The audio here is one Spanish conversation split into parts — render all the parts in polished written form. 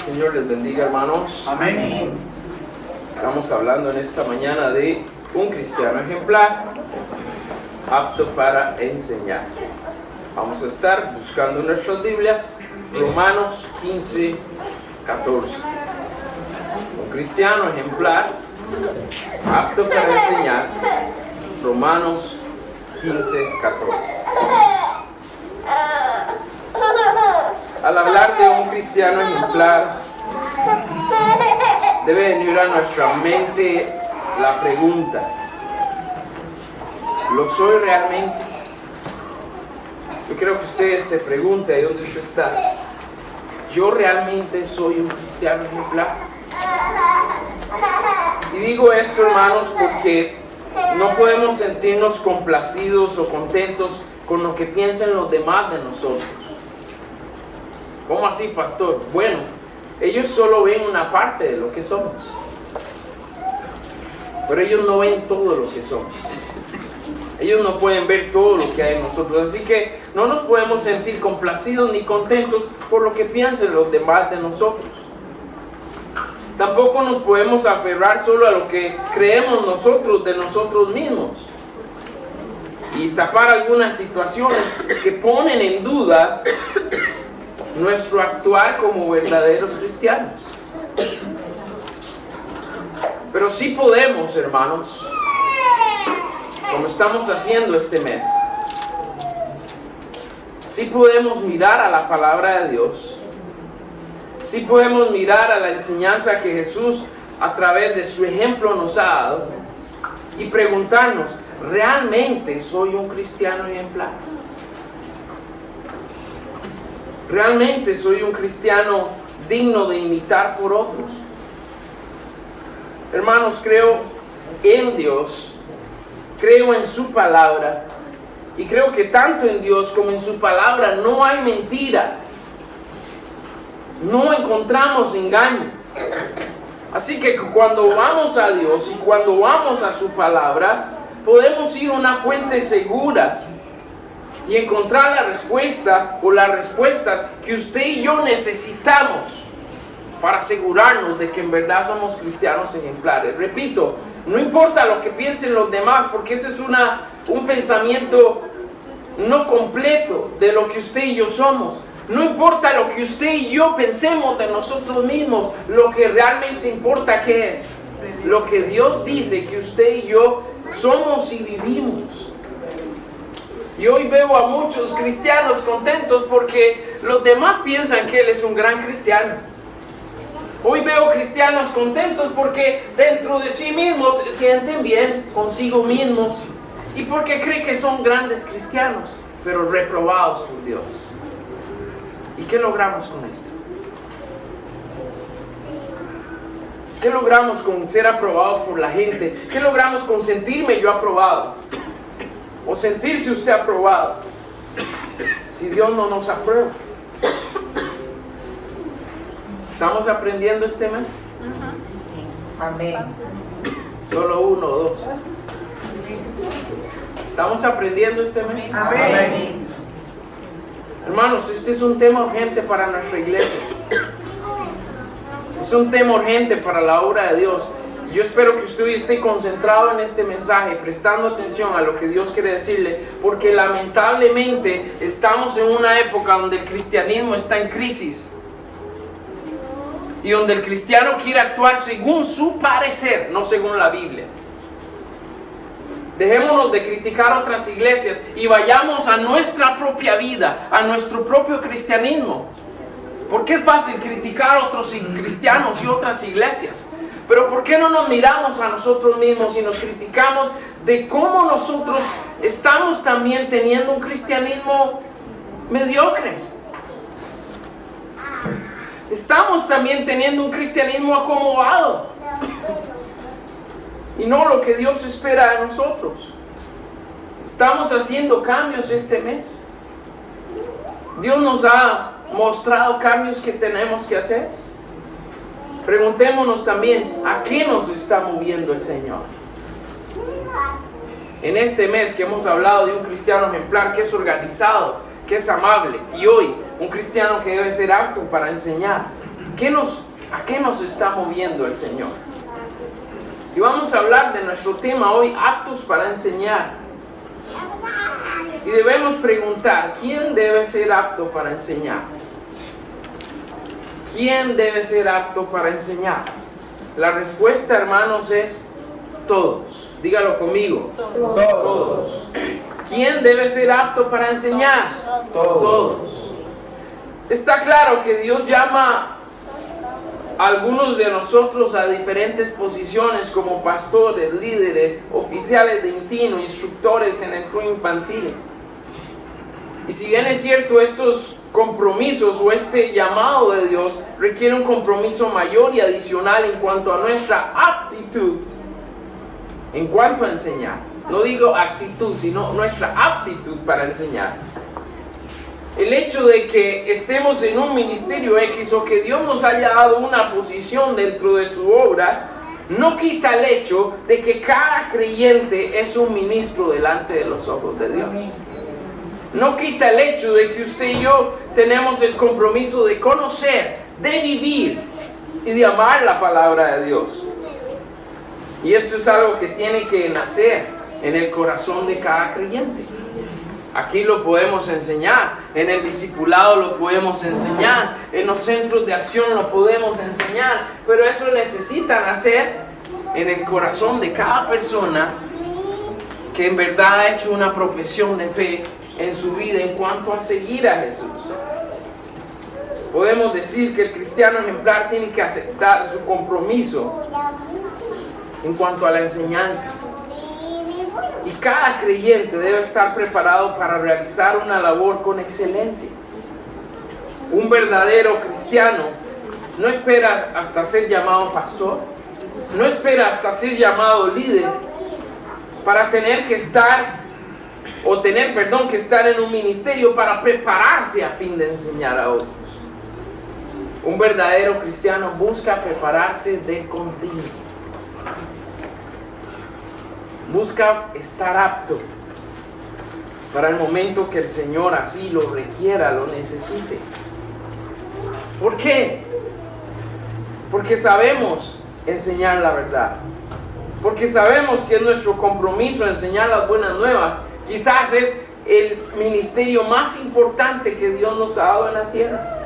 Señor les bendiga, hermanos. Amén. Estamos hablando en esta mañana de un cristiano ejemplar, apto para enseñar. Vamos a estar buscando en nuestras Biblias Romanos 15, 14. Un cristiano ejemplar, apto para enseñar. Romanos 15, 14. Al hablar de un cristiano ejemplar, debe venir a nuestra mente la pregunta: ¿lo soy realmente? Yo creo que usted se pregunte ahí donde usted está: ¿yo realmente soy un cristiano ejemplar? Y digo esto, hermanos, porque no podemos sentirnos complacidos o contentos con lo que piensen los demás de nosotros. ¿Cómo así, pastor? Bueno, ellos solo ven una parte de lo que somos, pero ellos no ven todo lo que somos. Ellos no pueden ver todo lo que hay en nosotros. Así que no nos podemos sentir complacidos ni contentos por lo que piensen los demás de nosotros. Tampoco nos podemos aferrar solo a lo que creemos nosotros de nosotros mismos y tapar algunas situaciones que ponen en duda nuestro actuar como verdaderos cristianos. Pero sí podemos, hermanos, como estamos haciendo este mes, sí podemos mirar a la palabra de Dios, sí podemos mirar a la enseñanza que Jesús a través de su ejemplo nos ha dado y preguntarnos: ¿realmente soy un cristiano ejemplar? ¿Realmente soy un cristiano digno de imitar por otros? Hermanos, creo en Dios, creo en su palabra, y creo que tanto en Dios como en su palabra no hay mentira, no encontramos engaño. Así que cuando vamos a Dios y cuando vamos a su palabra, podemos ir a una fuente segura y encontrar la respuesta o las respuestas que usted y yo necesitamos para asegurarnos de que en verdad somos cristianos ejemplares. Repito, no importa lo que piensen los demás, porque ese es un pensamiento no completo de lo que usted y yo somos. No importa lo que usted y yo pensemos de nosotros mismos, lo que realmente importa ¿qué es? Lo que Dios dice que usted y yo somos y vivimos. Y hoy veo a muchos cristianos contentos porque los demás piensan que él es un gran cristiano. Hoy veo cristianos contentos porque dentro de sí mismos se sienten bien consigo mismos y porque creen que son grandes cristianos, pero reprobados por Dios. ¿Y qué logramos con esto? ¿Qué logramos con ser aprobados por la gente? ¿Qué logramos con sentirme yo aprobado? O sentirse usted aprobado, si Dios no nos aprueba. ¿Estamos aprendiendo este mes? Amén. Solo uno o dos. ¿Estamos aprendiendo este mes? Amén. Hermanos, este es un tema urgente para nuestra iglesia. Es un tema urgente para la obra de Dios. Yo espero que usted esté concentrado en este mensaje, prestando atención a lo que Dios quiere decirle, porque lamentablemente estamos en una época donde el cristianismo está en crisis y donde el cristiano quiere actuar según su parecer, no según la Biblia. Dejémonos de criticar otras iglesias y vayamos a nuestra propia vida, a nuestro propio cristianismo, porque es fácil criticar a otros cristianos y otras iglesias. Pero ¿por qué no nos miramos a nosotros mismos y nos criticamos de cómo nosotros estamos también teniendo un cristianismo mediocre? Estamos también teniendo un cristianismo acomodado y no lo que Dios espera de nosotros. Estamos haciendo cambios este mes. Dios nos ha mostrado cambios que tenemos que hacer. Preguntémonos también, ¿a qué nos está moviendo el Señor? En este mes que hemos hablado de un cristiano ejemplar que es organizado, que es amable, y hoy un cristiano que debe ser apto para enseñar. ¿A qué nos está moviendo el Señor? Y vamos a hablar de nuestro tema hoy, aptos para enseñar. Y debemos preguntar, ¿quién debe ser apto para enseñar? ¿Quién debe ser apto para enseñar? La respuesta, hermanos, es todos. Dígalo conmigo. Todos. ¿Quién debe ser apto para enseñar? Todos. Está claro que Dios llama a algunos de nosotros a diferentes posiciones como pastores, líderes, oficiales de INTINO, instructores en el club infantil. Y si bien es cierto, estos compromisos o este llamado de Dios requiere un compromiso mayor y adicional en cuanto a nuestra aptitud, en cuanto a enseñar. No digo actitud, sino nuestra aptitud para enseñar. El hecho de que estemos en un ministerio X o que Dios nos haya dado una posición dentro de su obra, no quita el hecho de que cada creyente es un ministro delante de los ojos de Dios. No quita el hecho de que usted y yo tenemos el compromiso de conocer, de vivir y de amar la palabra de Dios. Y esto es algo que tiene que nacer en el corazón de cada creyente. Aquí lo podemos enseñar, en el discipulado lo podemos enseñar, en los centros de acción lo podemos enseñar, pero eso necesita nacer en el corazón de cada persona que en verdad ha hecho una profesión de fe en su vida en cuanto a seguir a Jesús. Podemos decir que el cristiano ejemplar tiene que aceptar su compromiso en cuanto a la enseñanza. Y cada creyente debe estar preparado para realizar una labor con excelencia. Un verdadero cristiano no espera hasta ser llamado pastor, no espera hasta ser llamado líder para tener que estar en un ministerio para prepararse a fin de enseñar a otros. Un verdadero cristiano busca prepararse de continuo. Busca estar apto para el momento que el Señor así lo requiera, lo necesite. ¿Por qué? Porque sabemos enseñar la verdad. Porque sabemos que es nuestro compromiso enseñar las buenas nuevas. Quizás es el ministerio más importante que Dios nos ha dado en la tierra.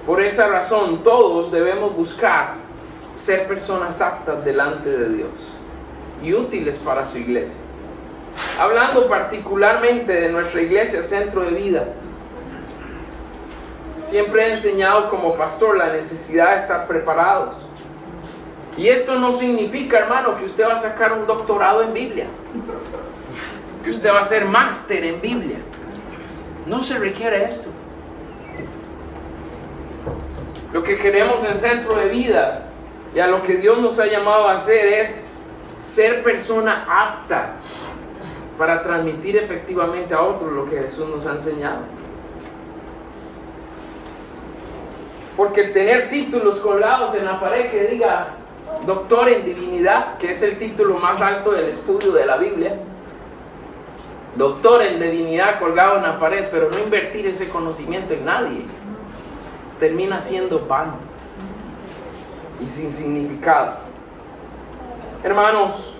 Por esa razón, todos debemos buscar ser personas aptas delante de Dios y útiles para su iglesia. Hablando particularmente de nuestra iglesia Centro de Vida, siempre he enseñado como pastor la necesidad de estar preparados. Y esto no significa, hermano, que usted va a sacar un doctorado en Biblia, que usted va a ser máster en Biblia. No se requiere esto. Lo que queremos en Centro de Vida y a lo que Dios nos ha llamado a hacer es ser persona apta para transmitir efectivamente a otros lo que Jesús nos ha enseñado. Porque el tener títulos colgados en la pared que diga doctor en divinidad, que es el título más alto del estudio de la Biblia, doctor en divinidad colgado en la pared, pero no invertir ese conocimiento en nadie, termina siendo vano y sin significado. Hermanos,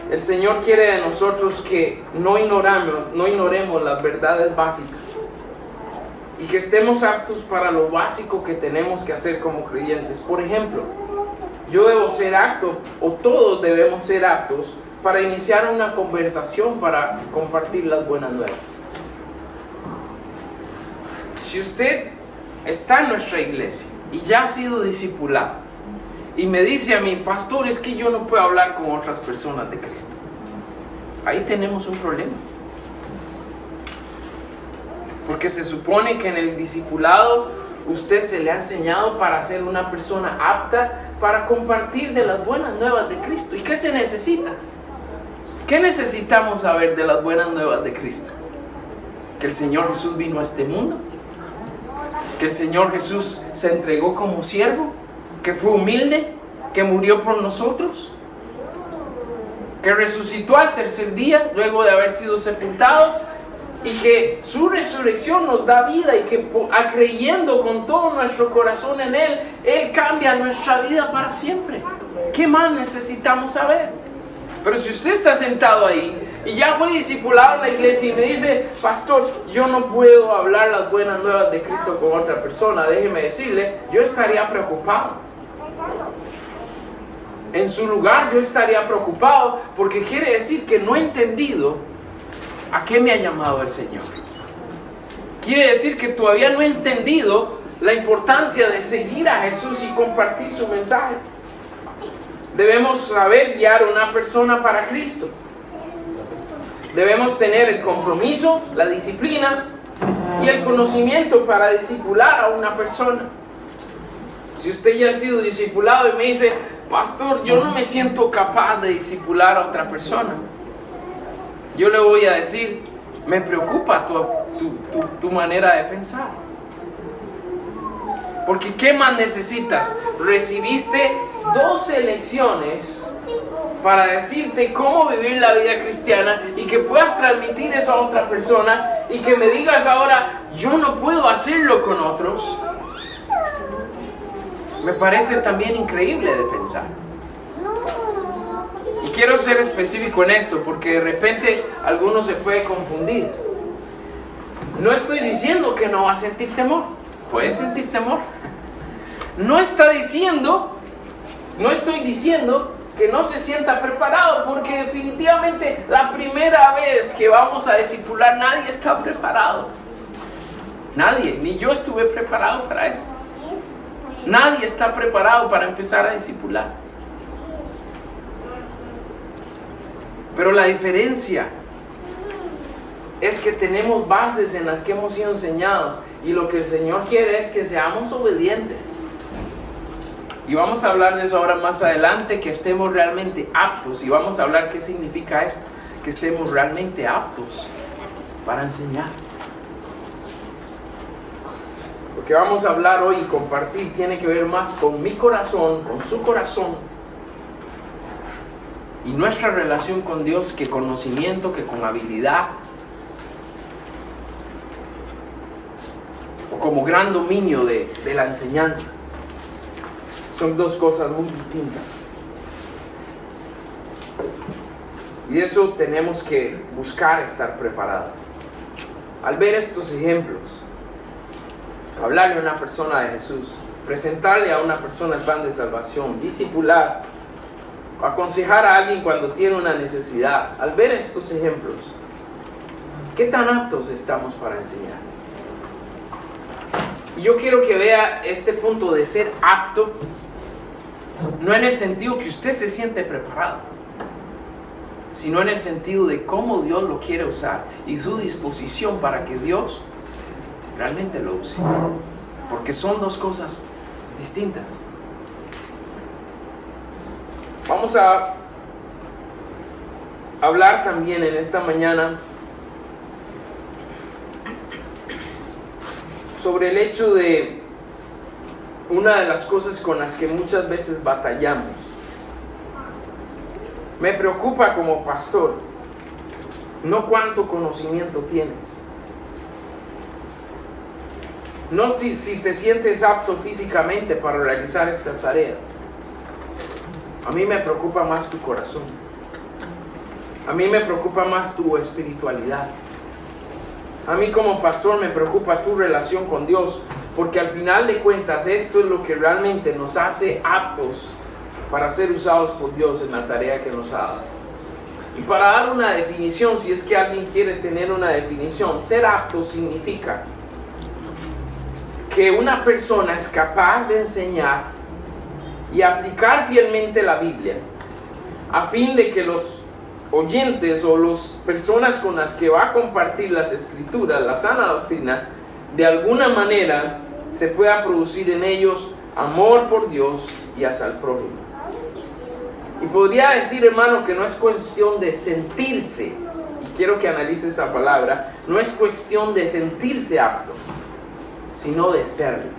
el Señor quiere de nosotros que no ignoremos las verdades básicas y que estemos aptos para lo básico que tenemos que hacer como creyentes. Por ejemplo, yo debo ser apto, o todos debemos ser aptos, para iniciar una conversación, para compartir las buenas nuevas. Si usted está en nuestra iglesia y ya ha sido discipulado y me dice a mí, pastor, es que yo no puedo hablar con otras personas de Cristo, ahí tenemos un problema. Porque se supone que en el discipulado usted se le ha enseñado para ser una persona apta para compartir de las buenas nuevas de Cristo. ¿Y qué se necesita? ¿Qué necesitamos saber de las buenas nuevas de Cristo? Que el Señor Jesús vino a este mundo, que el Señor Jesús se entregó como siervo, que fue humilde, que murió por nosotros, que resucitó al tercer día luego de haber sido sepultado, y que su resurrección nos da vida y que creyendo con todo nuestro corazón en Él, Él cambia nuestra vida para siempre. ¿Qué más necesitamos saber? Pero si usted está sentado ahí y ya fue discipulado en la iglesia y me dice, pastor, yo no puedo hablar las buenas nuevas de Cristo con otra persona, déjeme decirle, yo estaría preocupado. En su lugar yo estaría preocupado porque quiere decir que no he entendido a qué me ha llamado el Señor. Quiere decir que todavía no he entendido la importancia de seguir a Jesús y compartir su mensaje. Debemos saber guiar a una persona para Cristo. Debemos tener el compromiso, la disciplina y el conocimiento para discipular a una persona. Si usted ya ha sido discipulado y me dice, pastor, yo no me siento capaz de discipular a otra persona, yo le voy a decir, me preocupa tu manera de pensar. Porque ¿qué más necesitas? Recibiste 12 lecciones para decirte cómo vivir la vida cristiana y que puedas transmitir eso a otra persona y que me digas ahora, yo no puedo hacerlo con otros. Me parece también increíble de pensar. Y quiero ser específico en esto porque de repente alguno se puede confundir. No estoy diciendo que no va a sentir temor. Puedes sentir temor. No estoy diciendo que no se sienta preparado, porque definitivamente la primera vez que vamos a discipular nadie está preparado. Nadie, ni yo estuve preparado para eso. Nadie está preparado para empezar a discipular. Pero la diferencia es que tenemos bases en las que hemos sido enseñados y lo que el Señor quiere es que seamos obedientes. Y vamos a hablar de eso ahora más adelante, que estemos realmente aptos. Y vamos a hablar qué significa esto, que estemos realmente aptos para enseñar. Lo que vamos a hablar hoy y compartir tiene que ver más con mi corazón, con su corazón, y nuestra relación con Dios que conocimiento, que con habilidad, o como gran dominio de la enseñanza. Son dos cosas muy distintas. Y eso tenemos que buscar estar preparados. Al ver estos ejemplos, hablarle a una persona de Jesús, presentarle a una persona el plan de salvación, discipular, aconsejar a alguien cuando tiene una necesidad. Al ver estos ejemplos, ¿qué tan aptos estamos para enseñar? Y yo quiero que vea este punto de ser apto, no en el sentido que usted se siente preparado, sino en el sentido de cómo Dios lo quiere usar y su disposición para que Dios realmente lo use. Porque son dos cosas distintas. Vamos a hablar también en esta mañana sobre el hecho de una de las cosas con las que muchas veces batallamos. Me preocupa como pastor, no cuánto conocimiento tienes, no si te sientes apto físicamente para realizar esta tarea. A mí me preocupa más tu corazón. A mí me preocupa más tu espiritualidad. A mí como pastor me preocupa tu relación con Dios, porque al final de cuentas esto es lo que realmente nos hace aptos para ser usados por Dios en la tarea que nos ha dado. Y para dar una definición, si es que alguien quiere tener una definición, ser apto significa que una persona es capaz de enseñar y aplicar fielmente la Biblia a fin de que los oyentes o las personas con las que va a compartir las escrituras, la sana doctrina, de alguna manera se pueda producir en ellos amor por Dios y hacia el prójimo. Y podría decir, hermano, que no es cuestión de sentirse, y quiero que analice esa palabra, no es cuestión de sentirse apto, sino de serlo.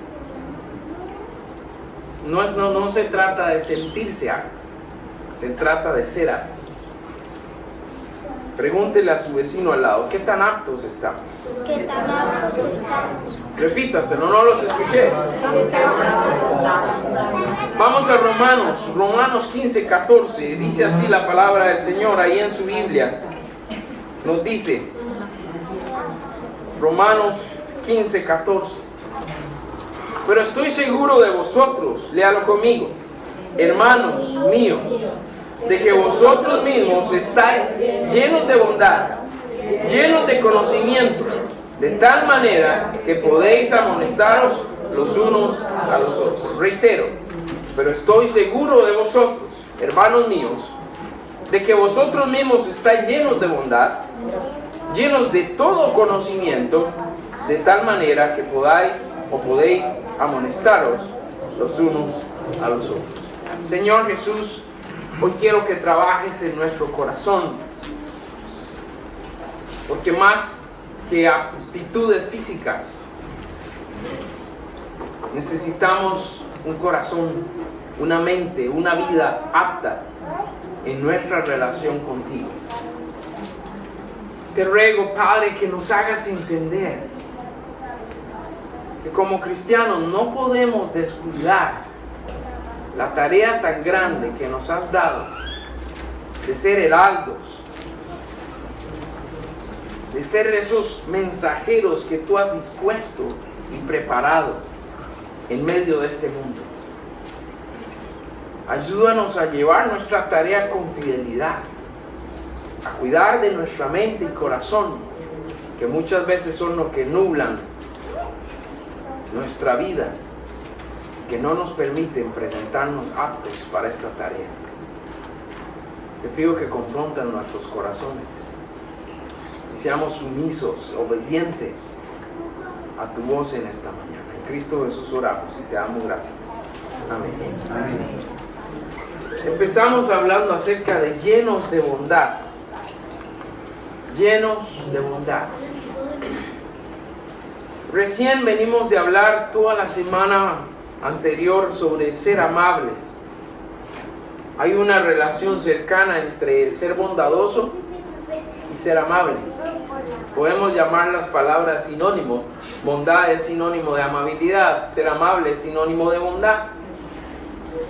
No se trata de sentirse apto, se trata de ser apto. Pregúntele a su vecino al lado, ¿qué tan aptos estamos? ¿Qué tan aptos estamos? Repítaselo, no los escuché. Vamos a Romanos 15, 14. Dice así la palabra del Señor ahí en su Biblia. Nos dice, Romanos 15, 14. Pero estoy seguro de vosotros, léalo conmigo, hermanos míos, de que vosotros mismos estáis llenos de bondad, llenos de conocimiento, de tal manera que podéis amonestaros los unos a los otros. Reitero, pero estoy seguro de vosotros, hermanos míos, de que vosotros mismos estáis llenos de bondad, llenos de todo conocimiento, de tal manera que podéis amonestaros los unos a los otros. Señor Jesús, hoy quiero que trabajes en nuestro corazón, porque más que aptitudes físicas, necesitamos un corazón, una mente, una vida apta en nuestra relación contigo. Te ruego, Padre, que nos hagas entender que como cristianos no podemos descuidar la tarea tan grande que nos has dado de ser heraldos, de ser esos mensajeros que tú has dispuesto y preparado en medio de este mundo. Ayúdanos a llevar nuestra tarea con fidelidad, a cuidar de nuestra mente y corazón, que muchas veces son los que nublan nuestra vida, que no nos permiten presentarnos aptos para esta tarea. Te pido que confronten nuestros corazones y seamos sumisos, obedientes a tu voz en esta mañana. En Cristo Jesús oramos y te damos gracias. Amén. Amén. Empezamos hablando acerca de llenos de bondad. Llenos de bondad. Recién venimos de hablar toda la semana anterior sobre ser amables. Hay una relación cercana entre ser bondadoso y ser amable. Podemos llamar las palabras sinónimos. Bondad es sinónimo de amabilidad, ser amable es sinónimo de bondad.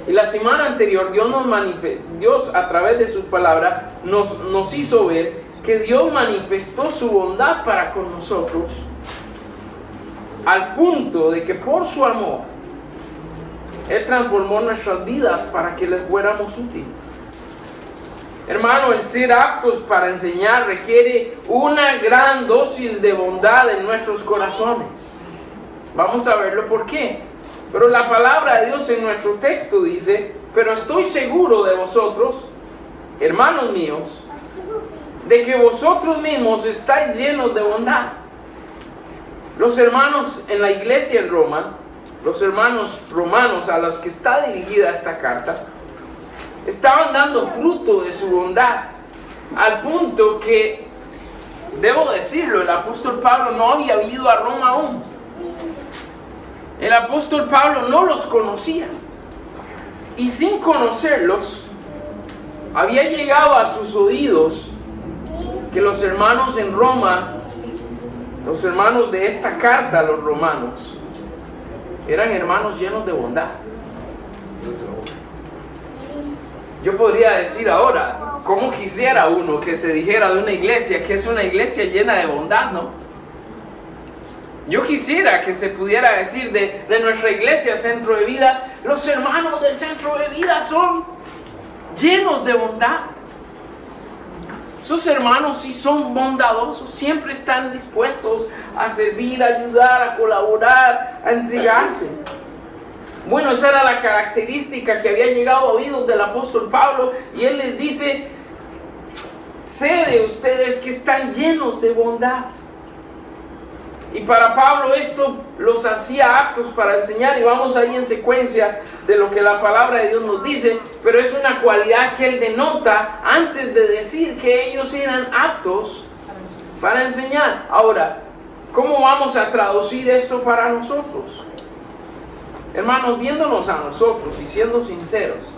Y la semana anterior Dios a través de su palabra nos hizo ver que Dios manifestó su bondad para con nosotros al punto de que por su amor Él transformó nuestras vidas para que les fuéramos útiles. Hermano, el ser aptos para enseñar requiere una gran dosis de bondad en nuestros corazones. Vamos a verlo por qué. Pero la palabra de Dios en nuestro texto dice, pero estoy seguro de vosotros, hermanos míos, de que vosotros mismos estáis llenos de bondad. Los hermanos en la iglesia en Roma, los hermanos romanos a los que está dirigida esta carta, estaban dando fruto de su bondad, al punto que, debo decirlo, el apóstol Pablo no había ido a Roma aún. El apóstol Pablo no los conocía, y sin conocerlos, había llegado a sus oídos que los hermanos en Roma, los hermanos de esta carta a los romanos, eran hermanos llenos de bondad. Yo podría decir ahora, ¿cómo quisiera uno que se dijera de una iglesia que es una iglesia llena de bondad, no? Yo quisiera que se pudiera decir de nuestra iglesia Centro de Vida, los hermanos del Centro de Vida son llenos de bondad. Sus hermanos sí son bondadosos, siempre están dispuestos a servir, a ayudar, a colaborar, a entregarse. Bueno, esa era la característica que había llegado a oídos del apóstol Pablo, y él les dice, sé de ustedes que están llenos de bondad. Y para Pablo esto los hacía aptos para enseñar, y vamos ahí en secuencia de lo que la palabra de Dios nos dice, pero es una cualidad que él denota antes de decir que ellos eran aptos para enseñar. Ahora, ¿cómo vamos a traducir esto para nosotros? Hermanos, viéndonos a nosotros y siendo sinceros,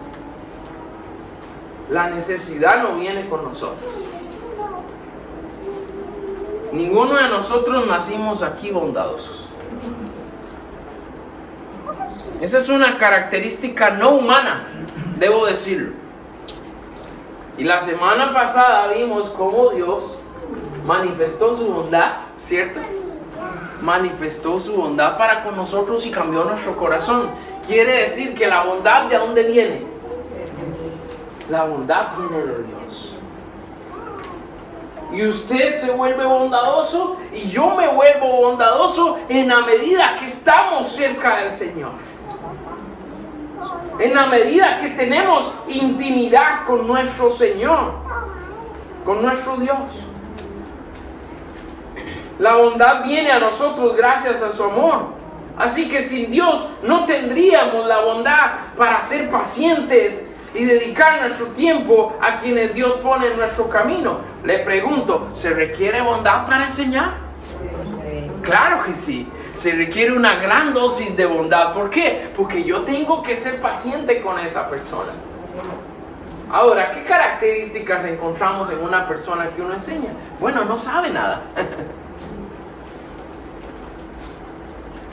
la necesidad no viene con nosotros. Ninguno de nosotros nacimos aquí bondadosos. Esa es una característica no humana, debo decirlo. Y la semana pasada vimos cómo Dios manifestó su bondad, ¿cierto? Manifestó su bondad para con nosotros y cambió nuestro corazón. Quiere decir que la bondad, ¿de dónde viene? La bondad viene de Dios. Y usted se vuelve bondadoso y yo me vuelvo bondadoso en la medida que estamos cerca del Señor. En la medida que tenemos intimidad con nuestro Señor, con nuestro Dios. La bondad viene a nosotros gracias a su amor. Así que sin Dios no tendríamos la bondad para ser pacientes y dedicar nuestro tiempo a quienes Dios pone en nuestro camino. Le pregunto, ¿se requiere bondad para enseñar? Claro que sí. Se requiere una gran dosis de bondad. ¿Por qué? Porque yo tengo que ser paciente con esa persona. Ahora, ¿qué características encontramos en una persona que uno enseña? Bueno, no sabe nada.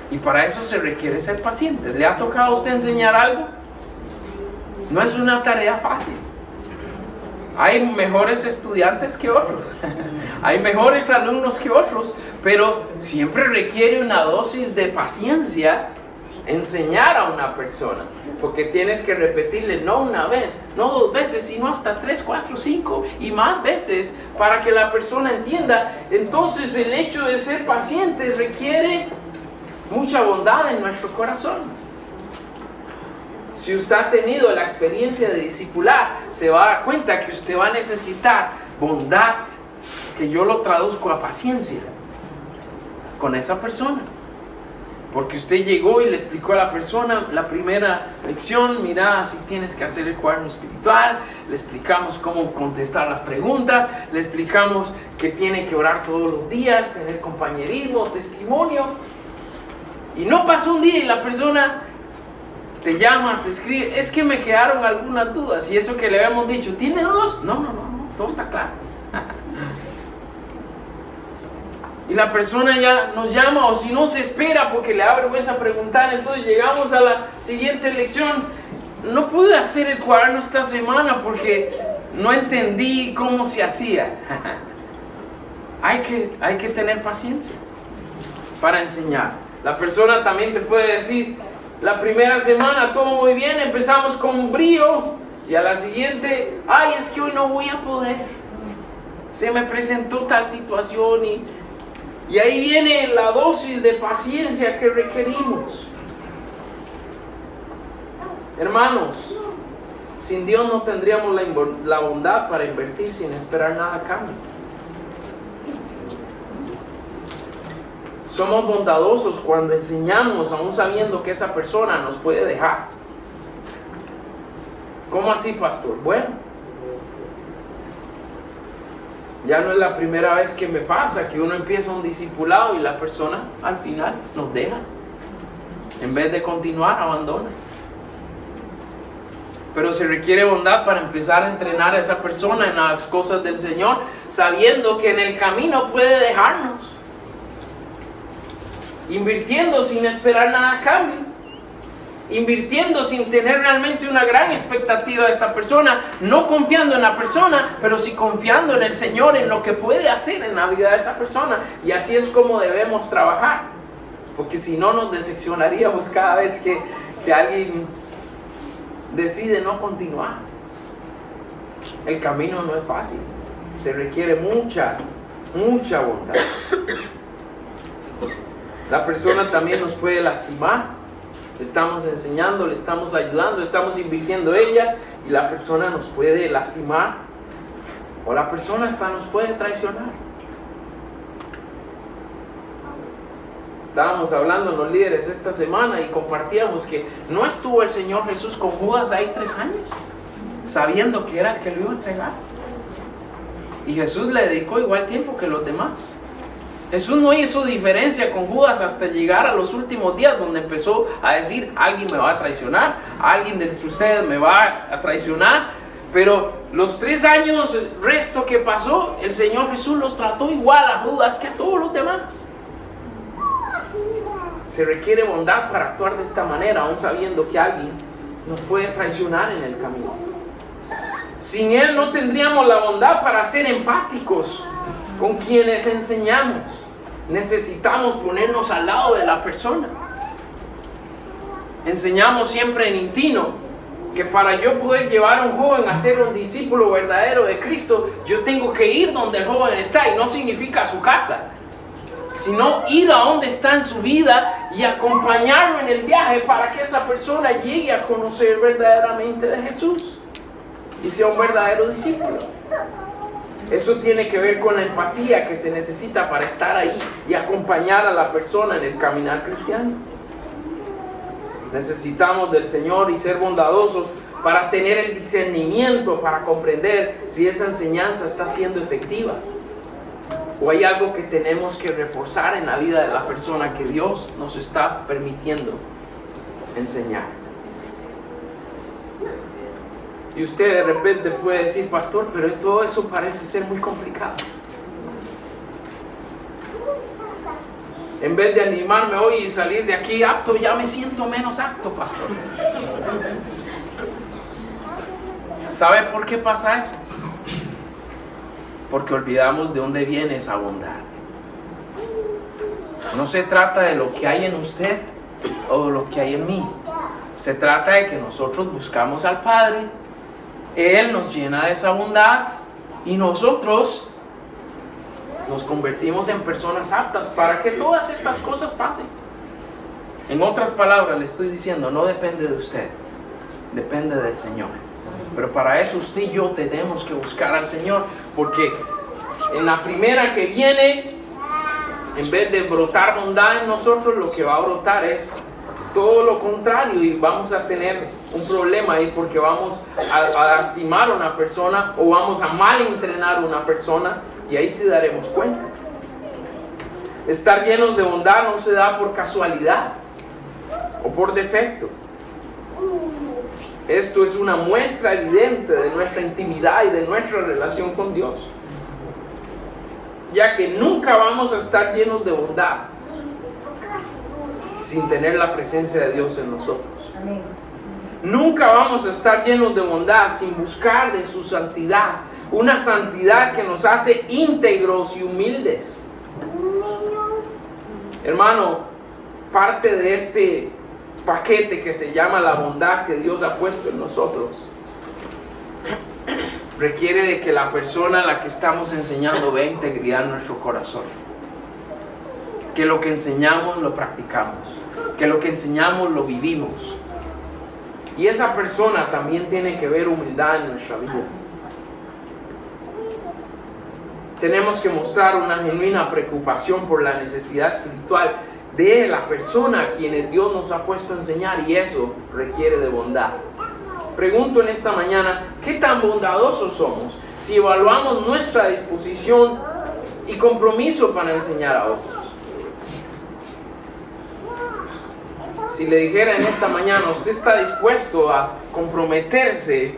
Y para eso se requiere ser paciente. ¿Le ha tocado a usted enseñar algo? No es una tarea fácil. Hay mejores estudiantes que otros. Hay mejores alumnos que otros. Pero siempre requiere una dosis de paciencia enseñar a una persona. Porque tienes que repetirle no una vez, no 2 veces, sino hasta 3, 4, 5 y más veces para que la persona entienda. Entonces el hecho de ser paciente requiere mucha bondad en nuestro corazón. Si usted ha tenido la experiencia de discipular, se va a dar cuenta que usted va a necesitar bondad, que yo lo traduzco a paciencia, con esa persona. Porque usted llegó y le explicó a la persona la primera lección, mira, así tienes que hacer el cuaderno espiritual, le explicamos cómo contestar las preguntas, le explicamos que tiene que orar todos los días, tener compañerismo, testimonio. Y no pasó un día y la persona te llama, te escribe, es que me quedaron algunas dudas. Y eso que le habíamos dicho, ¿tiene dudas? No, todo está claro. Y la persona ya nos llama, o si no se espera porque le da vergüenza preguntar. Entonces llegamos a la siguiente lección. No pude hacer el cuaderno esta semana porque no entendí cómo se hacía. Hay que tener paciencia para enseñar. La persona también te puede decir, la primera semana todo muy bien, empezamos con brío, y a la siguiente, ay, es que hoy no voy a poder, se me presentó tal situación, y ahí viene la dosis de paciencia que requerimos. Hermanos, sin Dios no tendríamos la bondad para invertir sin esperar nada a cambio. Somos bondadosos cuando enseñamos aún sabiendo que esa persona nos puede dejar. ¿Cómo así, pastor? Bueno, ya no es la primera vez que me pasa que uno empieza un discipulado y la persona al final nos deja. En vez de continuar, abandona. Pero se requiere bondad para empezar a entrenar a esa persona en las cosas del Señor, sabiendo que en el camino puede dejarnos. Invirtiendo sin esperar nada a cambio, invirtiendo sin tener realmente una gran expectativa de esta persona, no confiando en la persona, pero sí confiando en el Señor, en lo que puede hacer en la vida de esa persona. Y así es como debemos trabajar, porque si no nos decepcionaríamos cada vez que alguien decide no continuar. El camino no es fácil, se requiere mucha bondad. La persona también nos puede lastimar. Estamos enseñando, le estamos ayudando, estamos invirtiendo en ella y la persona nos puede lastimar. O la persona hasta nos puede traicionar. Estábamos hablando los líderes esta semana y compartíamos que no estuvo el Señor Jesús con Judas ahí 3 años, sabiendo que era el que lo iba a entregar. Y Jesús le dedicó igual tiempo que los demás. Jesús no hizo diferencia con Judas hasta llegar a los últimos días, donde empezó a decir, alguien me va a traicionar, alguien de ustedes me va a traicionar, Pero los 3 años resto que pasó, el Señor Jesús los trató igual a Judas que a todos los demás. Se requiere bondad para actuar de esta manera, aún sabiendo que alguien nos puede traicionar en el camino. Sin Él no tendríamos la bondad para ser empáticos con quienes enseñamos. Necesitamos ponernos al lado de la persona. Enseñamos siempre en Intino que para yo poder llevar a un joven a ser un discípulo verdadero de Cristo, yo tengo que ir donde el joven está, y no significa a su casa, sino ir a donde está en su vida y acompañarlo en el viaje para que esa persona llegue a conocer verdaderamente de Jesús y sea un verdadero discípulo. Eso tiene que ver con la empatía que se necesita para estar ahí y acompañar a la persona en el caminar cristiano. Necesitamos del Señor y ser bondadosos para tener el discernimiento, para comprender si esa enseñanza está siendo efectiva o hay algo que tenemos que reforzar en la vida de la persona que Dios nos está permitiendo enseñar. Y usted de repente puede decir: pastor, pero todo eso parece ser muy complicado. En vez de animarme hoy y salir de aquí apto, ya me siento menos apto, pastor. ¿Sabe por qué pasa eso? Porque olvidamos de dónde viene esa bondad. No se trata de lo que hay en usted o de lo que hay en mí. Se trata de que nosotros buscamos al Padre, Él nos llena de esa bondad y nosotros nos convertimos en personas aptas para que todas estas cosas pasen. En otras palabras, le estoy diciendo, no depende de usted, depende del Señor. Pero para eso usted y yo tenemos que buscar al Señor, porque en la primera que viene, en vez de brotar bondad en nosotros, lo que va a brotar es todo lo contrario, y vamos a tener un problema ahí, porque vamos a lastimar a una persona o vamos a mal entrenar a una persona, y ahí sí daremos cuenta. Estar llenos de bondad no se da por casualidad o por defecto. Esto es una muestra evidente de nuestra intimidad y de nuestra relación con Dios, ya que nunca vamos a estar llenos de bondad sin tener la presencia de Dios en nosotros. Amén. Nunca vamos a estar llenos de bondad sin buscar de su santidad, una santidad que nos hace íntegros y humildes. Hermano, parte de este paquete que se llama la bondad que Dios ha puesto en nosotros requiere de que la persona a la que estamos enseñando vea integridad en nuestro corazón, que lo que enseñamos lo practicamos, que lo que enseñamos lo vivimos, y esa persona también tiene que ver humildad en nuestra vida. Tenemos que mostrar una genuina preocupación por la necesidad espiritual de la persona a quien Dios nos ha puesto a enseñar, y eso requiere de bondad. Pregunto en esta mañana, ¿qué tan bondadosos somos si evaluamos nuestra disposición y compromiso para enseñar a otros? Si le dijera en esta mañana, ¿usted está dispuesto a comprometerse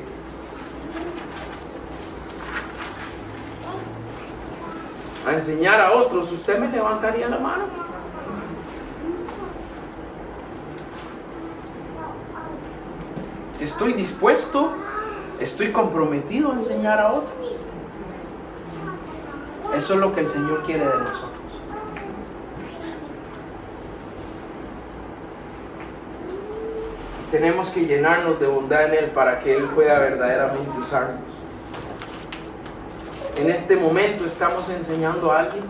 a enseñar a otros? ¿Usted me levantaría la mano? ¿Estoy dispuesto? ¿Estoy comprometido a enseñar a otros? Eso es lo que el Señor quiere de nosotros. Tenemos que llenarnos de bondad en Él para que Él pueda verdaderamente usarnos. En este momento estamos enseñando a alguien.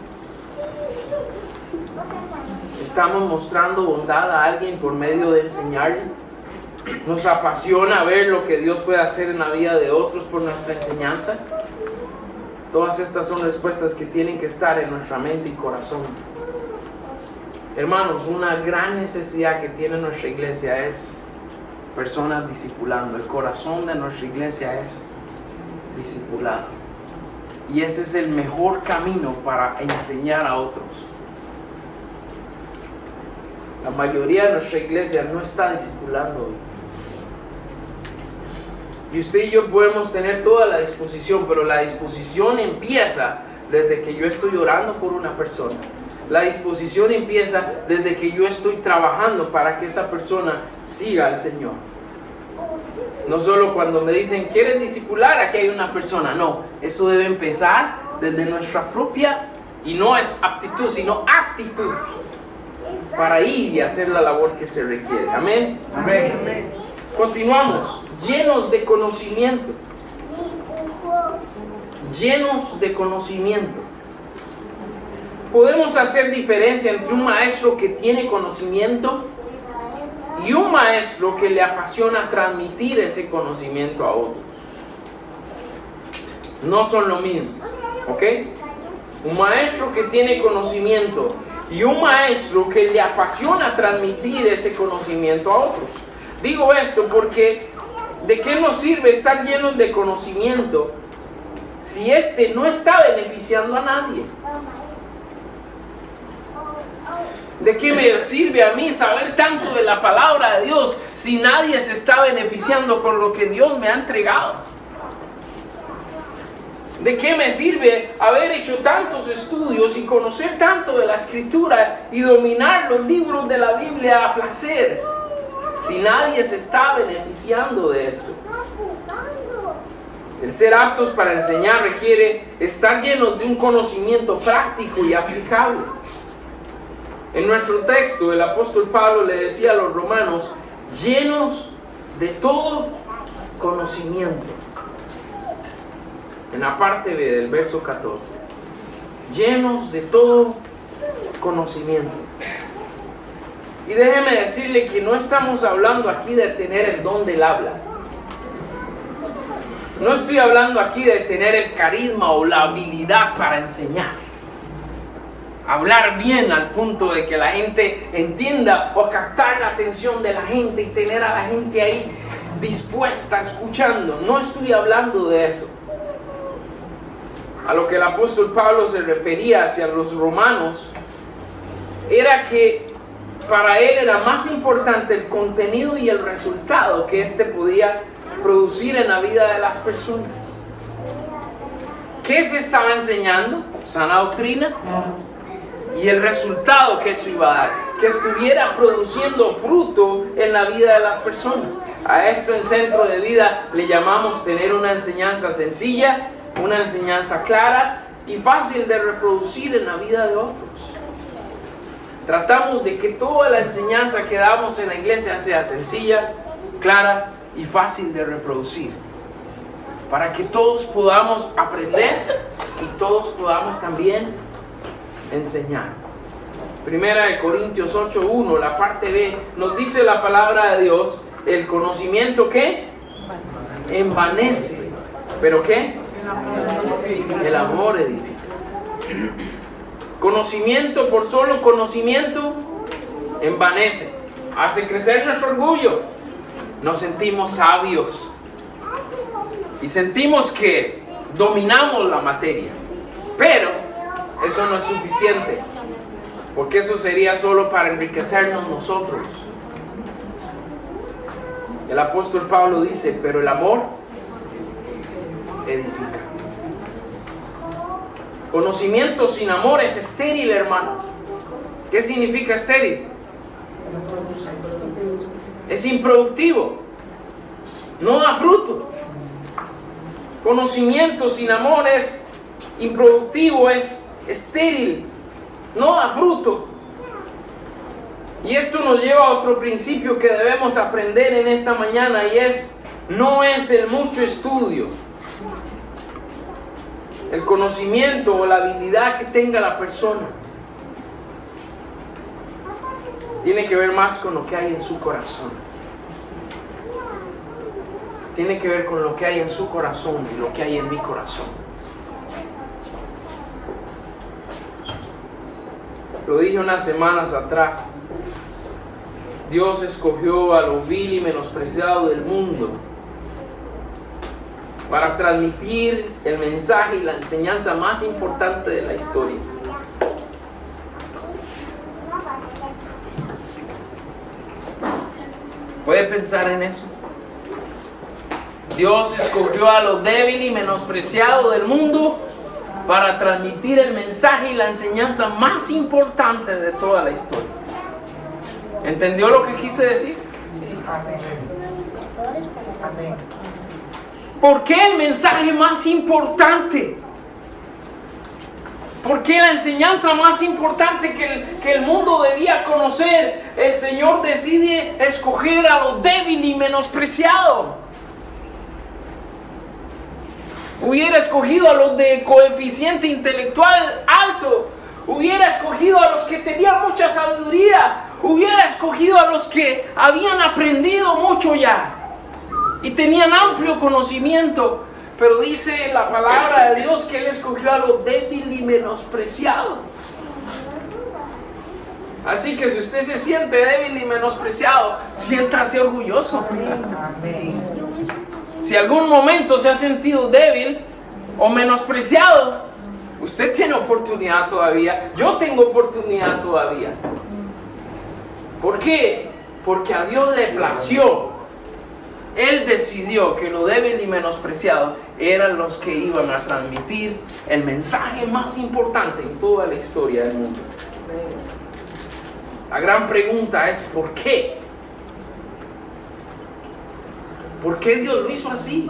Estamos mostrando bondad a alguien por medio de enseñarle. Nos apasiona ver lo que Dios puede hacer en la vida de otros por nuestra enseñanza. Todas estas son respuestas que tienen que estar en nuestra mente y corazón. Hermanos, una gran necesidad que tiene nuestra iglesia es personas discipulando. El corazón de nuestra iglesia es discipulado. Y ese es el mejor camino para enseñar a otros. La mayoría de nuestra iglesia no está discipulando hoy. Y usted y yo podemos tener toda la disposición, pero la disposición empieza desde que yo estoy orando por una persona. La disposición empieza desde que yo estoy trabajando para que esa persona siga al Señor. No solo cuando me dicen, ¿quieres discipular? Aquí hay una persona. No, eso debe empezar desde nuestra propia, y no es aptitud, sino actitud, para ir y hacer la labor que se requiere. Amén. Amén. Continuamos. Llenos de conocimiento. Llenos de conocimiento. Podemos hacer diferencia entre un maestro que tiene conocimiento y un maestro que le apasiona transmitir ese conocimiento a otros. No son lo mismo, ¿ok? Un maestro que tiene conocimiento y un maestro que le apasiona transmitir ese conocimiento a otros. Digo esto porque ¿de qué nos sirve estar llenos de conocimiento si este no está beneficiando a nadie? ¿De qué me sirve a mí saber tanto de la palabra de Dios si nadie se está beneficiando con lo que Dios me ha entregado? ¿De qué me sirve haber hecho tantos estudios y conocer tanto de la Escritura y dominar los libros de la Biblia a placer si nadie se está beneficiando de esto? El ser aptos para enseñar requiere estar llenos de un conocimiento práctico y aplicable. En nuestro texto, el apóstol Pablo le decía a los romanos, llenos de todo conocimiento. En la parte B del verso 14, llenos de todo conocimiento. Y déjeme decirle que no estamos hablando aquí de tener el don del habla. No estoy hablando aquí de tener el carisma o la habilidad para enseñar. Hablar bien al punto de que la gente entienda o captar la atención de la gente y tener a la gente ahí dispuesta, escuchando. No estoy hablando de eso. A lo que el apóstol Pablo se refería hacia los romanos era que para él era más importante el contenido y el resultado que éste podía producir en la vida de las personas. ¿Qué se estaba enseñando? Sana doctrina. Y el resultado que eso iba a dar, que estuviera produciendo fruto en la vida de las personas. A esto en Centro de Vida le llamamos tener una enseñanza sencilla, una enseñanza clara y fácil de reproducir en la vida de otros. Tratamos de que toda la enseñanza que damos en la iglesia sea sencilla, clara y fácil de reproducir, para que todos podamos aprender y todos podamos también enseñar. Primera de Corintios 8:1, la parte B, nos dice la palabra de Dios, el conocimiento ¿qué? Envanece. ¿Pero qué? El amor edifica. Conocimiento por solo conocimiento envanece, hace crecer nuestro orgullo. Nos sentimos sabios y sentimos que dominamos la materia, pero eso no es suficiente, porque eso sería solo para enriquecernos nosotros. El apóstol Pablo dice, pero el amor edifica. Conocimiento sin amor es estéril, hermano. ¿Qué significa estéril? Es improductivo. No da fruto. Conocimiento sin amor es improductivo, es estéril, no da fruto. Y esto nos lleva a otro principio que debemos aprender en esta mañana, y es, no es el mucho estudio, el conocimiento o la habilidad que tenga la persona. Tiene que ver más con lo que hay en su corazón. Tiene que ver con lo que hay en su corazón y lo que hay en mi corazón. Lo dije unas semanas atrás. Dios escogió a lo vil y menospreciado del mundo para transmitir el mensaje y la enseñanza más importante de la historia. ¿Puede pensar en eso? Dios escogió a lo débil y menospreciado del mundo para transmitir el mensaje y la enseñanza más importante de toda la historia. ¿Entendió lo que quise decir? Amén. Amén. ¿Por qué el mensaje más importante? ¿Por qué la enseñanza más importante que el mundo debía conocer? El Señor decide escoger a lo débil y menospreciado. Hubiera escogido a los de coeficiente intelectual alto. Hubiera escogido a los que tenían mucha sabiduría. Hubiera escogido a los que habían aprendido mucho ya y tenían amplio conocimiento. Pero dice la palabra de Dios que Él escogió a lo débil y menospreciado. Así que si usted se siente débil y menospreciado, siéntase orgulloso. Amén. Si algún momento se ha sentido débil o menospreciado, usted tiene oportunidad todavía. Yo tengo oportunidad todavía. ¿Por qué? Porque a Dios le plació. Él decidió que lo débil y menospreciado eran los que iban a transmitir el mensaje más importante en toda la historia del mundo. La gran pregunta es ¿por qué? ¿Por qué Dios lo hizo así?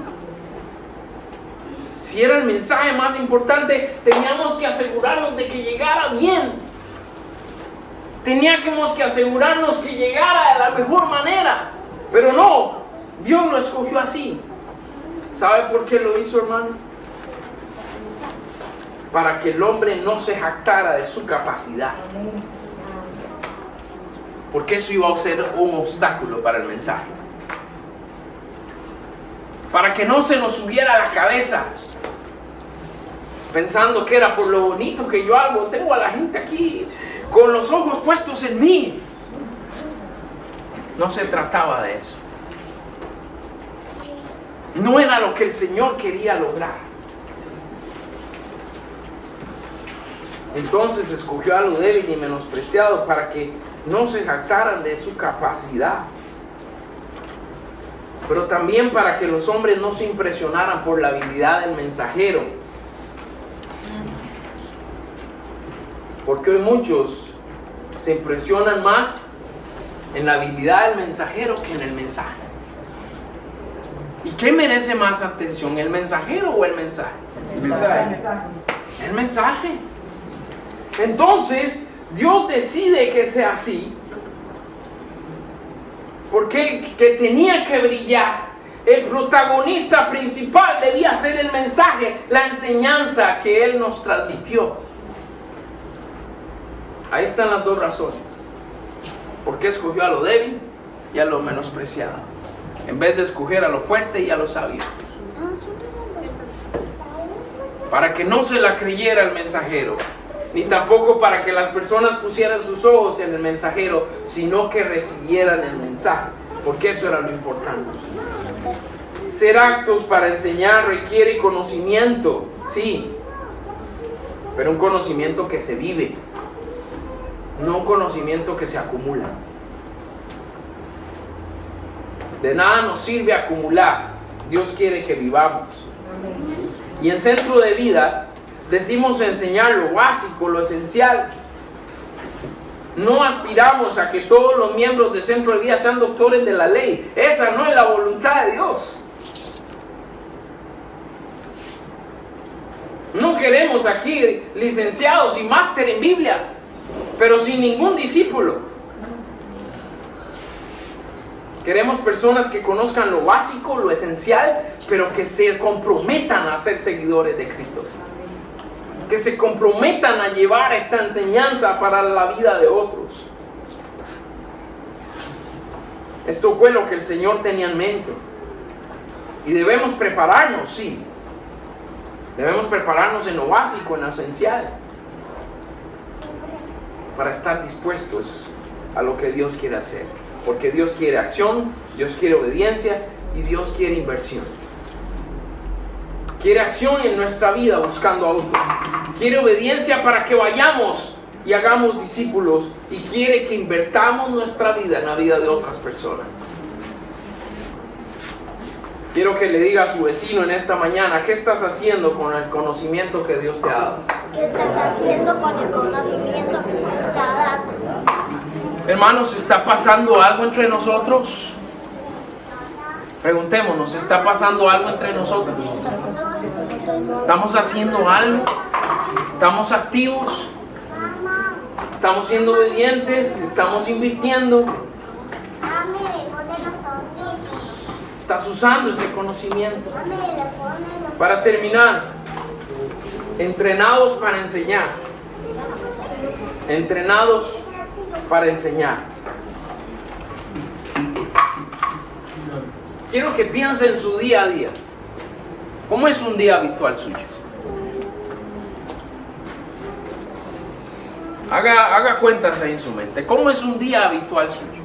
Si era el mensaje más importante, teníamos que asegurarnos de que llegara bien. Teníamos que asegurarnos que llegara de la mejor manera. Pero no, Dios lo escogió así. ¿Sabe por qué lo hizo, hermano? Para que el hombre no se jactara de su capacidad. Porque eso iba a ser un obstáculo para el mensaje. Para que no se nos subiera a la cabeza pensando que era por lo bonito que yo hago. Tengo a la gente aquí con los ojos puestos en mí. No se trataba de eso. No era lo que el Señor quería lograr. Entonces escogió a lo débil y menospreciado para que no se jactaran de su capacidad. Pero también para que los hombres no se impresionaran por la habilidad del mensajero. Porque hoy muchos se impresionan más en la habilidad del mensajero que en el mensaje. ¿Y qué merece más atención, el mensajero o el mensaje? El mensaje. El mensaje. Entonces, Dios decide que sea así, porque el que tenía que brillar, el protagonista principal debía ser el mensaje, la enseñanza que Él nos transmitió. Ahí están las dos razones. ¿Por qué escogió a lo débil y a lo menospreciado, en vez de escoger a lo fuerte y a lo sabio? Para que no se la creyera el mensajero, ni tampoco para que las personas pusieran sus ojos en el mensajero, sino que recibieran el mensaje, porque eso era lo importante. Ser aptos para enseñar requiere conocimiento, sí, pero un conocimiento que se vive, no un conocimiento que se acumula. De nada nos sirve acumular. Dios quiere que vivamos. Y en Centro de Vida decimos enseñar lo básico, lo esencial. No aspiramos a que todos los miembros de Centro de Vida sean doctores de la ley. Esa no es la voluntad de Dios. No queremos aquí licenciados y máster en Biblia, pero sin ningún discípulo. Queremos personas que conozcan lo básico, lo esencial, pero que se comprometan a ser seguidores de Cristo. Que se comprometan a llevar esta enseñanza para la vida de otros. Esto fue lo que el Señor tenía en mente. Y debemos prepararnos, sí. Debemos prepararnos en lo básico, en lo esencial, para estar dispuestos a lo que Dios quiere hacer. Porque Dios quiere acción, Dios quiere obediencia y Dios quiere inversión. Quiere acción en nuestra vida buscando a otros. Quiere obediencia para que vayamos y hagamos discípulos. Y quiere que invertamos nuestra vida en la vida de otras personas. Quiero que le diga a su vecino en esta mañana, ¿qué estás haciendo con el conocimiento que Dios te ha dado? ¿Qué estás haciendo con el conocimiento que Dios te ha dado? Hermanos, ¿está pasando algo entre nosotros? Preguntémonos, ¿está pasando algo entre nosotros? ¿Estamos haciendo algo? ¿Estamos activos? ¿Estamos siendo obedientes? ¿Estamos invirtiendo? ¿Estás usando ese conocimiento? Para terminar, entrenados para enseñar. Entrenados para enseñar. Quiero que piense en su día a día. ¿Cómo es un día habitual suyo? Haga cuentas ahí en su mente. ¿Cómo es un día habitual suyo?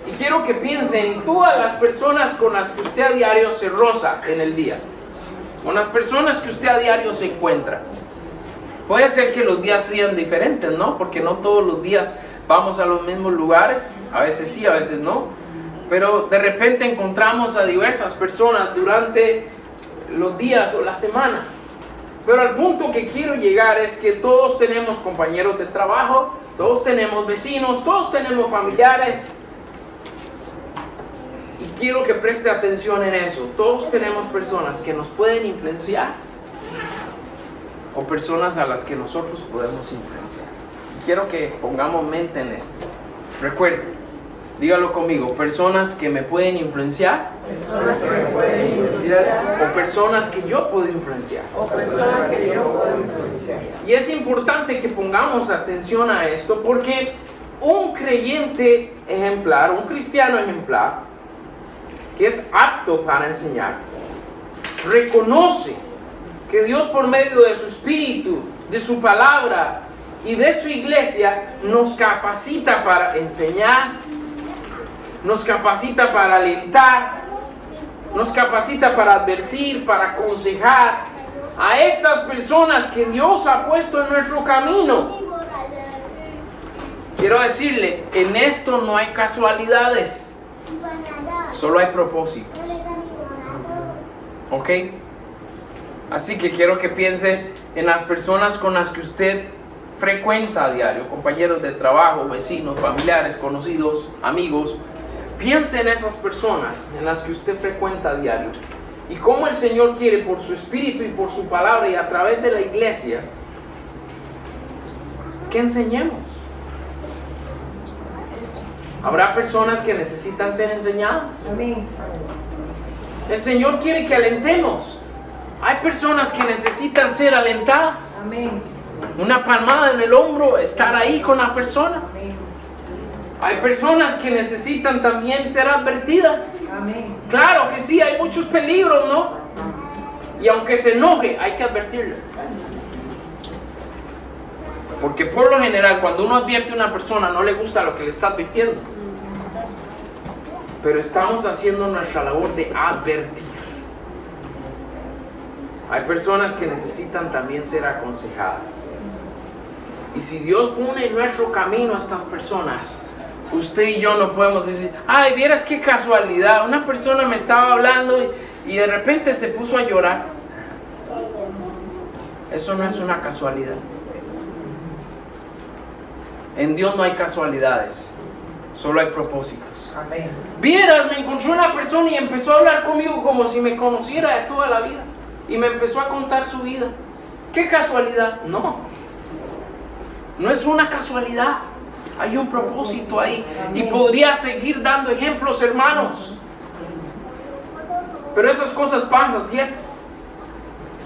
Y quiero que piense en todas las personas con las que usted a diario se roza en el día. Con las personas que usted a diario se encuentra. Puede ser que los días sean diferentes, ¿no? Porque no todos los días vamos a los mismos lugares. A veces sí, a veces no. Pero de repente encontramos a diversas personas durante los días o la semana. Pero al punto que quiero llegar es que todos tenemos compañeros de trabajo, todos tenemos vecinos, todos tenemos familiares. Y quiero que preste atención en eso. Todos tenemos personas que nos pueden influenciar o personas a las que nosotros podemos influenciar. Y quiero que pongamos mente en esto. Recuerden, dígalo conmigo, personas que me pueden influenciar, o personas que yo puedo influenciar. Y es importante que pongamos atención a esto porque un creyente ejemplar, un cristiano ejemplar, que es apto para enseñar, reconoce que Dios por medio de su Espíritu, de su palabra y de su iglesia nos capacita para enseñar, nos capacita para alentar, nos capacita para advertir, para aconsejar a estas personas que Dios ha puesto en nuestro camino. Quiero decirle, en esto no hay casualidades, solo hay propósitos. ¿Ok? Así que quiero que piense en las personas con las que usted frecuenta a diario, compañeros de trabajo, vecinos, familiares, conocidos, amigos. Piense en esas personas en las que usted frecuenta a diario y cómo el Señor quiere por su Espíritu y por su palabra y a través de la iglesia que enseñemos. Habrá personas que necesitan ser enseñadas. El Señor quiere que alentemos. Hay personas que necesitan ser alentadas. Una palmada en el hombro, estar ahí con la persona. Hay personas que necesitan también ser advertidas. Claro que sí, hay muchos peligros, ¿no? Y aunque se enoje, hay que advertirle. Porque por lo general, cuando uno advierte a una persona, no le gusta lo que le está advirtiendo. Pero estamos haciendo nuestra labor de advertir. Hay personas que necesitan también ser aconsejadas. Y si Dios pone en nuestro camino a estas personas, usted y yo no podemos decir, ay, vieras qué casualidad, una persona me estaba hablando y de repente se puso a llorar. Eso no es una casualidad. En Dios no hay casualidades, solo hay propósitos. Amén. Vieras, me encontró una persona y empezó a hablar conmigo como si me conociera de toda la vida. Y me empezó a contar su vida. ¿Qué casualidad? No. No es una casualidad. Hay un propósito ahí. Y podría seguir dando ejemplos, hermanos. Pero esas cosas pasan, ¿cierto?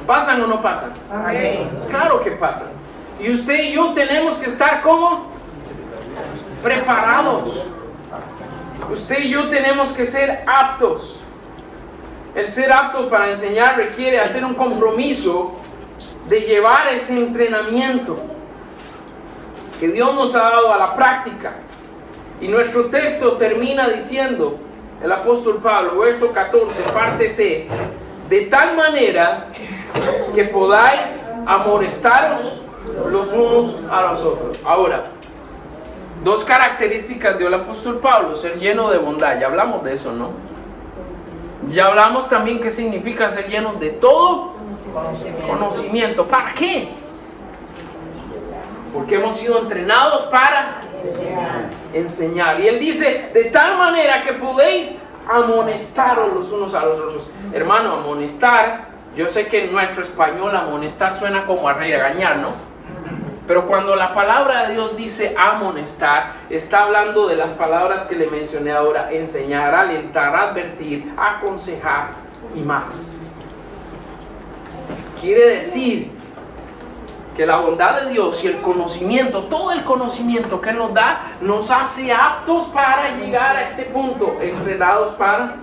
¿Pasan o no pasan? Amén. Claro que pasan. Y usted y yo tenemos que estar como preparados. Usted y yo tenemos que ser aptos. El ser apto para enseñar requiere hacer un compromiso de llevar ese entrenamiento que Dios nos ha dado a la práctica. Y nuestro texto termina diciendo, el apóstol Pablo, verso 14, parte C, de tal manera que podáis amonestaros los unos a los otros. Ahora, dos características dio el apóstol Pablo: ser lleno de bondad. Ya hablamos de eso, ¿no? Ya hablamos también qué significa ser llenos de todo conocimiento. ¿Para qué? Porque hemos sido entrenados para enseñar. Y él dice, de tal manera que podéis amonestaros los unos a los otros. Hermano, amonestar, yo sé que en nuestro español amonestar suena como a regañar, ¿no? Pero cuando la palabra de Dios dice amonestar, está hablando de las palabras que le mencioné ahora: enseñar, alentar, advertir, aconsejar y más. Quiere decir que la bondad de Dios y el conocimiento, todo el conocimiento que Él nos da, nos hace aptos para llegar a este punto, entrenados para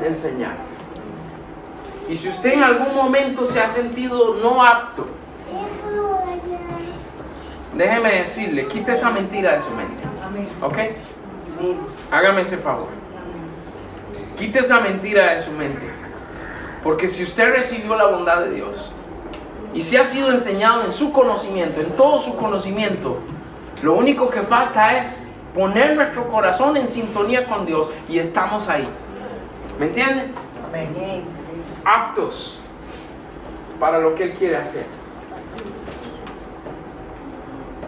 enseñar. Y si usted en algún momento se ha sentido no apto, déjeme decirle, quite esa mentira de su mente. ¿Ok? Hágame ese favor. Quite esa mentira de su mente. Porque si usted recibió la bondad de Dios y si ha sido enseñado en su conocimiento, en todo su conocimiento, lo único que falta es poner nuestro corazón en sintonía con Dios y estamos ahí. ¿Me entienden? Aptos para lo que Él quiere hacer.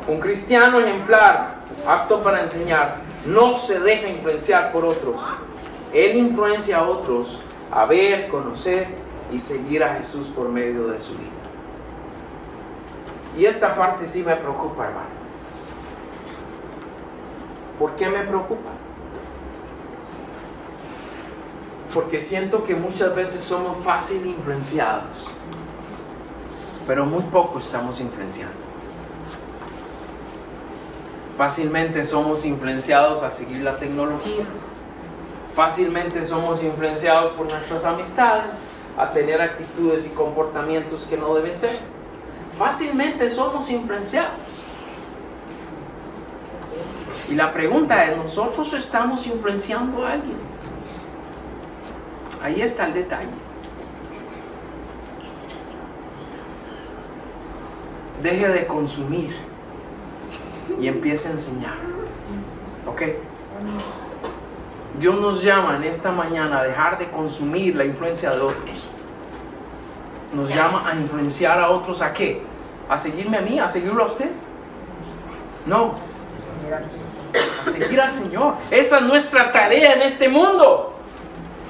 Un cristiano ejemplar, apto para enseñar, no se deja influenciar por otros. Él influencia a otros a ver, conocer y seguir a Jesús por medio de su vida. Y esta parte sí me preocupa, hermano. ¿Por qué me preocupa? Porque siento que muchas veces somos fácil influenciados, pero muy poco estamos influenciando. Fácilmente somos influenciados a seguir la tecnología. Fácilmente somos influenciados por nuestras amistades a tener actitudes y comportamientos que no deben ser. Fácilmente somos influenciados. Y la pregunta es, ¿nosotros estamos influenciando a alguien? Ahí está el detalle. Deje de consumir y empiece a enseñar. ¿Ok? Dios nos llama en esta mañana a dejar de consumir la influencia de otros. Nos llama a influenciar a otros. ¿A qué? ¿A seguirme a mí? ¿A seguirlo a usted? No. A seguir al Señor. Esa es nuestra tarea en este mundo.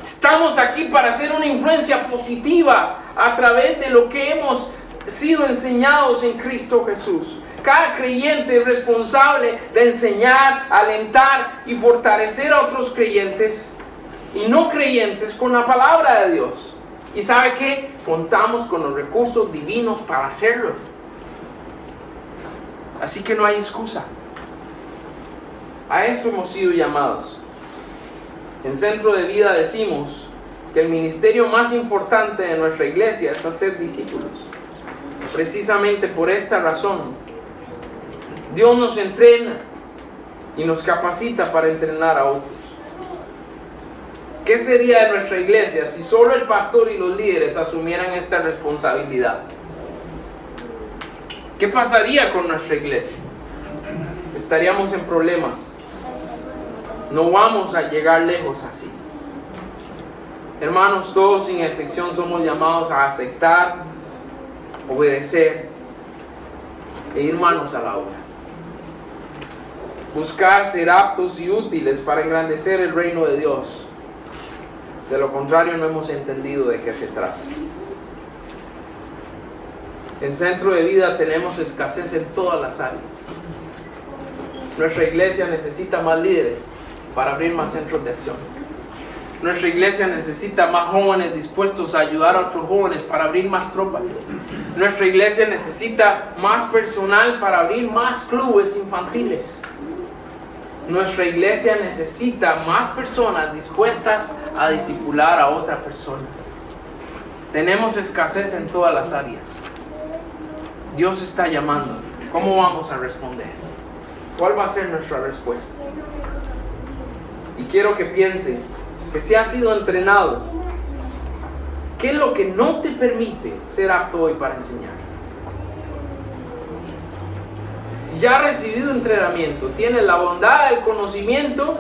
Estamos aquí para hacer una influencia positiva a través de lo que hemos sido enseñados en Cristo Jesús. Cada creyente es responsable de enseñar, alentar y fortalecer a otros creyentes y no creyentes con la palabra de Dios. ¿Y sabe qué? Contamos con los recursos divinos para hacerlo. Así que no hay excusa. A esto hemos sido llamados. En Centro de Vida decimos que el ministerio más importante de nuestra iglesia es hacer discípulos. Precisamente por esta razón, Dios nos entrena y nos capacita para entrenar a otros. ¿Qué sería de nuestra iglesia si solo el pastor y los líderes asumieran esta responsabilidad? ¿Qué pasaría con nuestra iglesia? Estaríamos en problemas. No vamos a llegar lejos así. Hermanos, todos sin excepción somos llamados a aceptar, obedecer e ir manos a la obra. Buscar ser aptos y útiles para engrandecer el reino de Dios. De lo contrario, no hemos entendido de qué se trata. En Centro de Vida tenemos escasez en todas las áreas. Nuestra iglesia necesita más líderes para abrir más centros de acción. Nuestra iglesia necesita más jóvenes dispuestos a ayudar a otros jóvenes para abrir más tropas. Nuestra iglesia necesita más personal para abrir más clubes infantiles. Nuestra iglesia necesita más personas dispuestas a discipular a otra persona. Tenemos escasez en todas las áreas. Dios está llamando. ¿Cómo vamos a responder? ¿Cuál va a ser nuestra respuesta? Y quiero que piense que si has sido entrenado, ¿qué es lo que no te permite ser apto hoy para enseñar? Si ya has recibido entrenamiento, tienes la bondad, el conocimiento,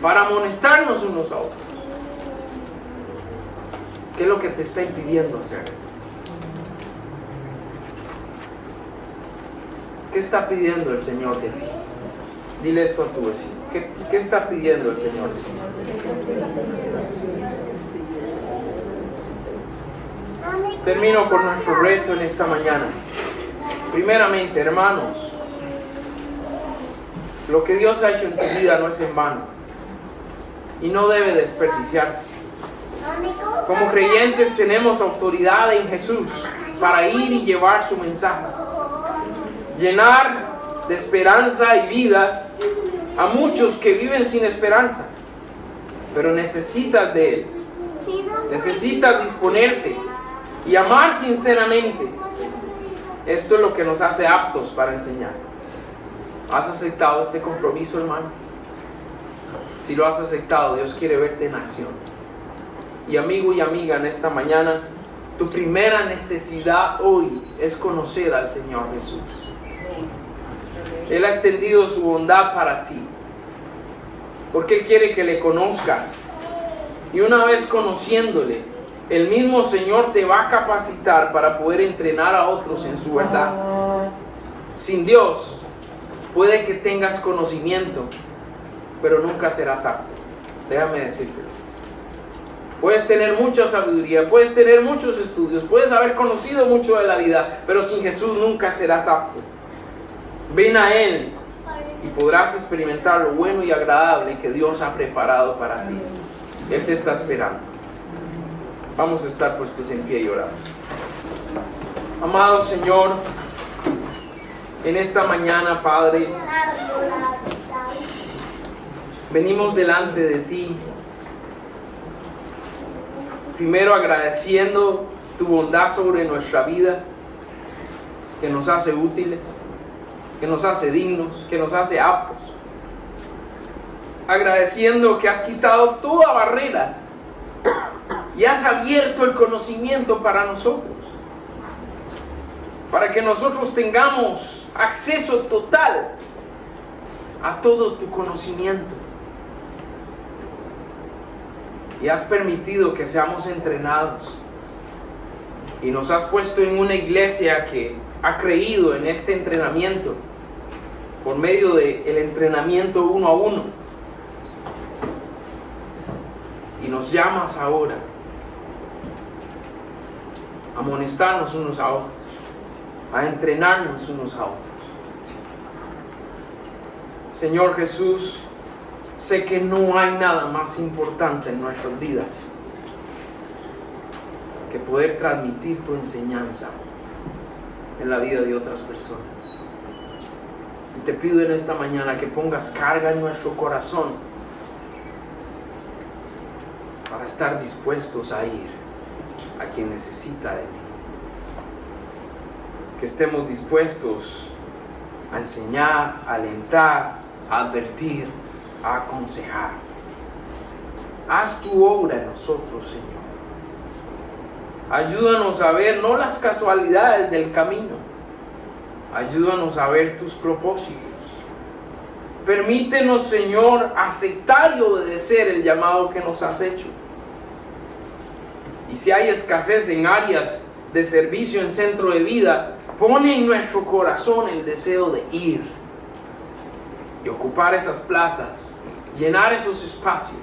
para amonestarnos unos a otros. ¿Qué es lo que te está impidiendo hacer? ¿Qué está pidiendo el Señor de ti? Dile esto a tu vecino. ¿Qué está pidiendo el Señor de ti? Termino con nuestro reto en esta mañana. Primeramente, hermanos, lo que Dios ha hecho en tu vida no es en vano y no debe desperdiciarse. Como creyentes tenemos autoridad en Jesús para ir y llevar su mensaje, llenar de esperanza y vida a muchos que viven sin esperanza, pero necesitas de Él. Necesitas disponerte y amar sinceramente. Esto es lo que nos hace aptos para enseñar. ¿Has aceptado este compromiso, hermano? Si lo has aceptado, Dios quiere verte en acción. Y amigo y amiga, en esta mañana, tu primera necesidad hoy es conocer al Señor Jesús. Él ha extendido su bondad para ti, porque Él quiere que le conozcas. Y una vez conociéndole, el mismo Señor te va a capacitar para poder entrenar a otros en su verdad. Sin Dios, puede que tengas conocimiento, pero nunca serás apto. Déjame decirte. Puedes tener mucha sabiduría, puedes tener muchos estudios, puedes haber conocido mucho de la vida, pero sin Jesús nunca serás apto. Ven a Él y podrás experimentar lo bueno y agradable que Dios ha preparado para ti. Él te está esperando. Vamos a estar puestos en pie y orar. Amado Señor, en esta mañana, Padre, venimos delante de ti, primero agradeciendo tu bondad sobre nuestra vida, que nos hace útiles, que nos hace dignos, que nos hace aptos. Agradeciendo que has quitado toda barrera y has abierto el conocimiento para nosotros, para que nosotros tengamos acceso total a todo tu conocimiento. Y has permitido que seamos entrenados y nos has puesto en una iglesia que ha creído en este entrenamiento por medio del entrenamiento 1 a 1. Y nos llamas ahora a amonestarnos unos a otros, a entrenarnos unos a otros. Señor Jesús, sé que no hay nada más importante en nuestras vidas que poder transmitir tu enseñanza en la vida de otras personas. Y te pido en esta mañana que pongas carga en nuestro corazón para estar dispuestos a ir a quien necesita de ti. Que estemos dispuestos a enseñar, a alentar, a advertir, a aconsejar. Haz tu obra en nosotros, Señor. Ayúdanos a ver no las casualidades del camino. Ayúdanos a ver tus propósitos. Permítenos, Señor, aceptar y obedecer el llamado que nos has hecho. Y si hay escasez en áreas de servicio en Centro de Vida, pone en nuestro corazón el deseo de ir y ocupar esas plazas, llenar esos espacios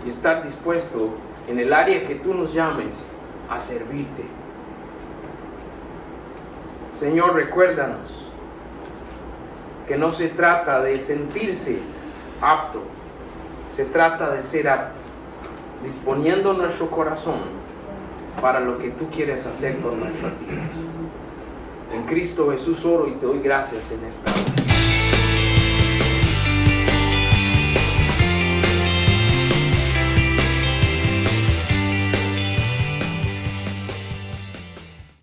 y estar dispuesto en el área que tú nos llames a servirte. Señor, recuérdanos que no se trata de sentirse apto, se trata de ser apto, disponiendo nuestro corazón para lo que tú quieres hacer con nuestras vidas. En Cristo Jesús oro y te doy gracias en esta hora.